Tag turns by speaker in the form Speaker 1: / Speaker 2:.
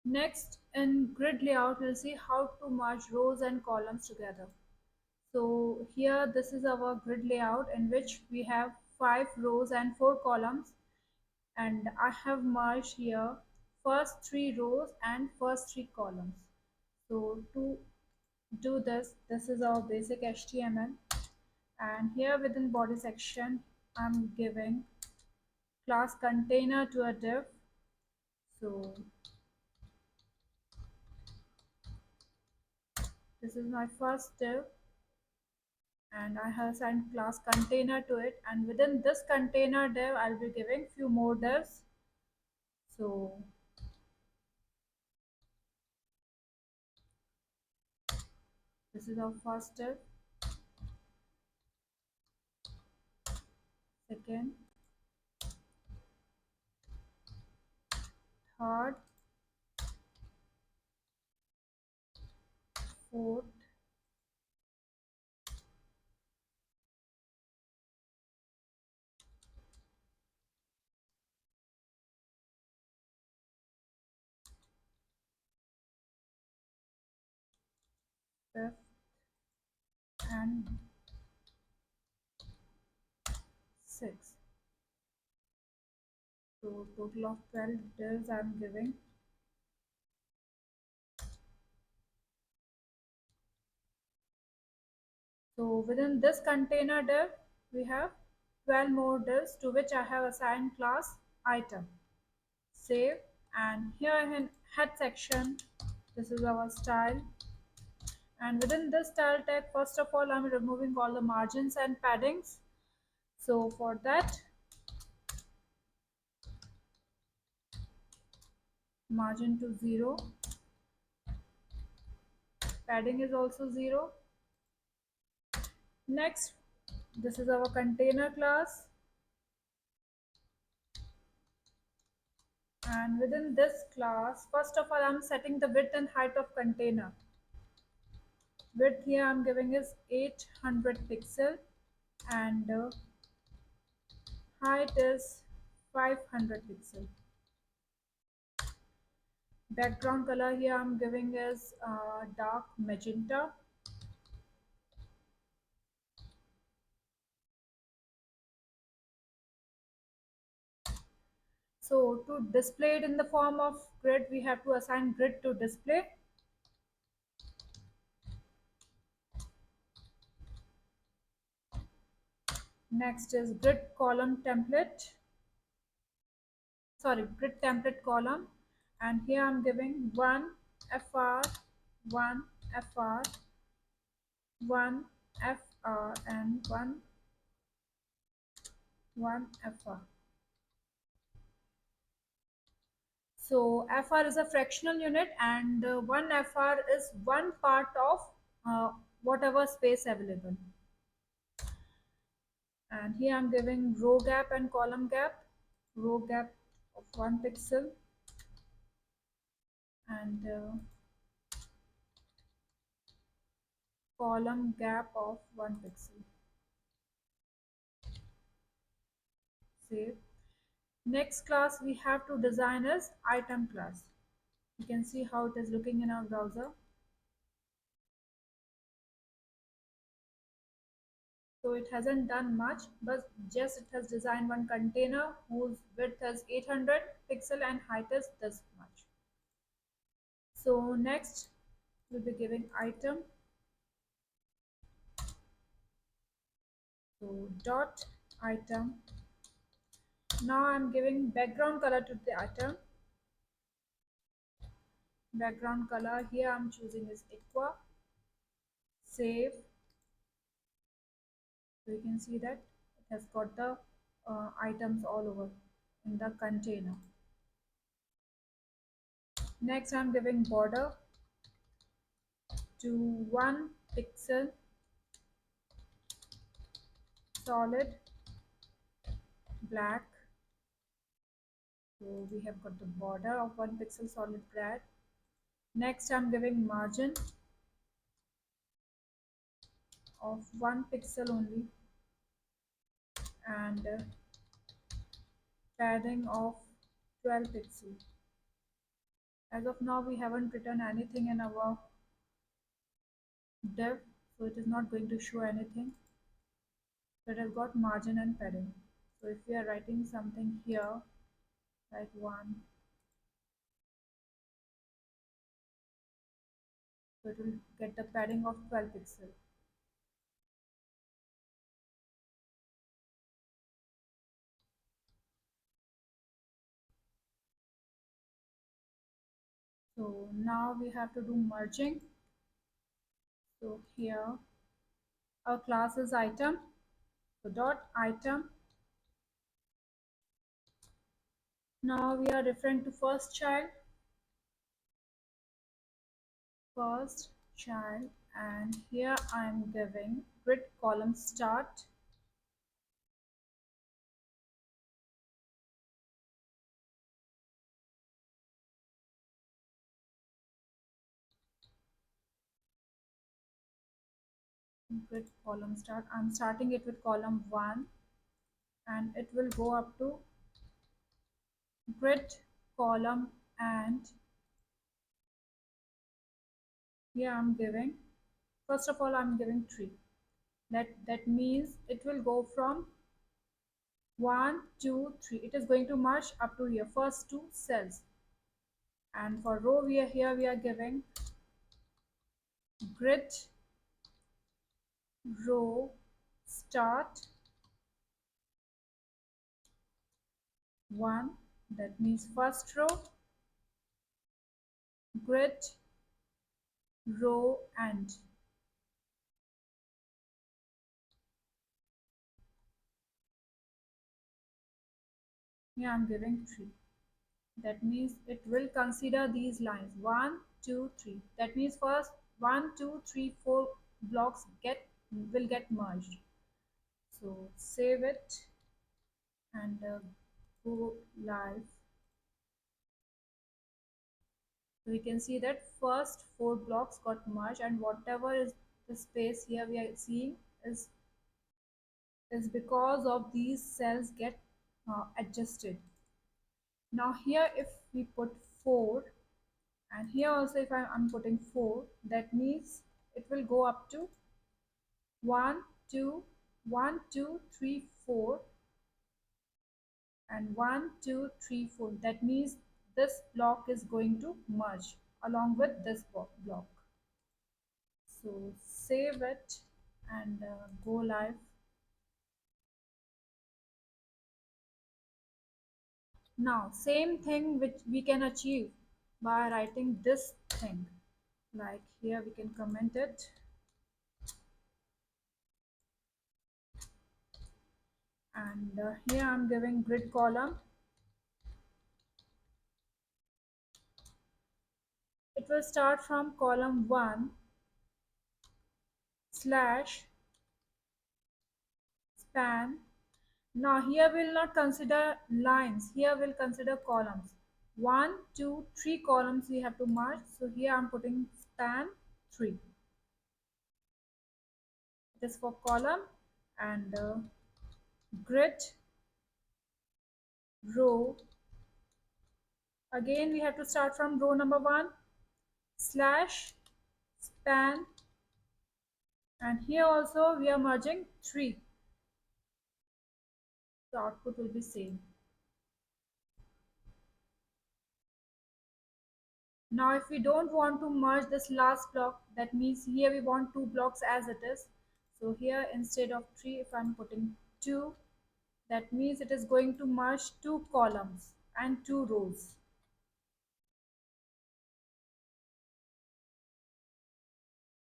Speaker 1: Next, in grid layout, we'll see how to merge rows and columns together. So here, this is our grid layout in which we have 5 rows and 4 columns, and I have merged here first 3 rows and first 3 columns. So to do this, this is our basic HTML, and here within body section, I'm giving class container to a div. So this is my first div, and I have assigned class container to it, and within this container div I'll be giving few more divs. So this is our first div, second, third, fourth, fifth, and sixth. So total of 12 divs I'm giving. So within this container div we have 12 more divs to which I have assigned class item. Save, and here in head section, this is our style, and within this style tag, first of all I'm removing all the margins and paddings. So for that, margin to 0, padding is also 0. Next, this is our container class, and within this class, first of all I'm setting the width and height of container. Width here I'm giving is 800 pixel, and height is 500 pixel. Background color here I'm giving is dark magenta. So to display it in the form of grid, we have to assign grid to display. Next is grid column template. Sorry, grid template column. And here I'm giving 1 FR, 1 FR, 1 FR, and 1 FR. So FR is a fractional unit, and 1 FR is one part of whatever space available. And here I'm giving row gap and column gap. Row gap of 1 pixel, and column gap of 1 pixel. Save. Next class we have to design is item class. You can see how it is looking in our browser. So it hasn't done much, but just it has designed one container whose width is 800 pixel and height is this much. So next we'll be giving item. So dot item. Now I'm giving background color to the item. Background color here I'm choosing is aqua. Save. So you can see that it has got the items all over in the container. Next I'm giving border to 1 pixel solid black. So we have got the border of 1 pixel solid black. Next I'm giving margin of 1 pixel only, and padding of 12 pixels, As of now, we haven't written anything in our div, so it is not going to show anything. So it has got margin and padding. So if we are writing something here, like 1, so it will get the padding of 12 pixel. So now we have to do merging. So here our class is item. So dot item. Now we are referring to first child, and here I am giving grid column start. Grid column start. I'm starting it with column 1, and it will go up to grid column, and here I'm giving, first of all I'm giving 3. That means it will go from 1 2 3. It is going to merge up to here, first 2 cells. And for row, we are giving grid row start 1, that means first row, grid row end. Here I'm giving 3. That means it will consider these lines 1 2 3. That means first 1 2 3 4 blocks will get merged. So save it and go live. So we can see that first 4 blocks got merged, and whatever is the space here we are seeing is because of these cells get adjusted. Now here if we put 4, and here also if I'm putting 4, that means it will go up to 1 2 1 2 3 4, and 1 2 3 4. That means this block is going to merge along with this block. So save it and go live. Now same thing which we can achieve by writing this thing, like here we can comment it, and here I'm giving grid column. It will start from column 1 slash span. Now here we'll not consider lines, here we'll consider columns. 1 2 3 columns we have to merge, so here I'm putting span 3. It is for column, and grid row, again we have to start from row number 1 slash span, and here also we are merging 3, so output will be same. Now if we don't want to merge this last block, that means here we want 2 blocks as it is, so here instead of 3 if I'm putting 2, that means it is going to merge 2 columns and 2 rows.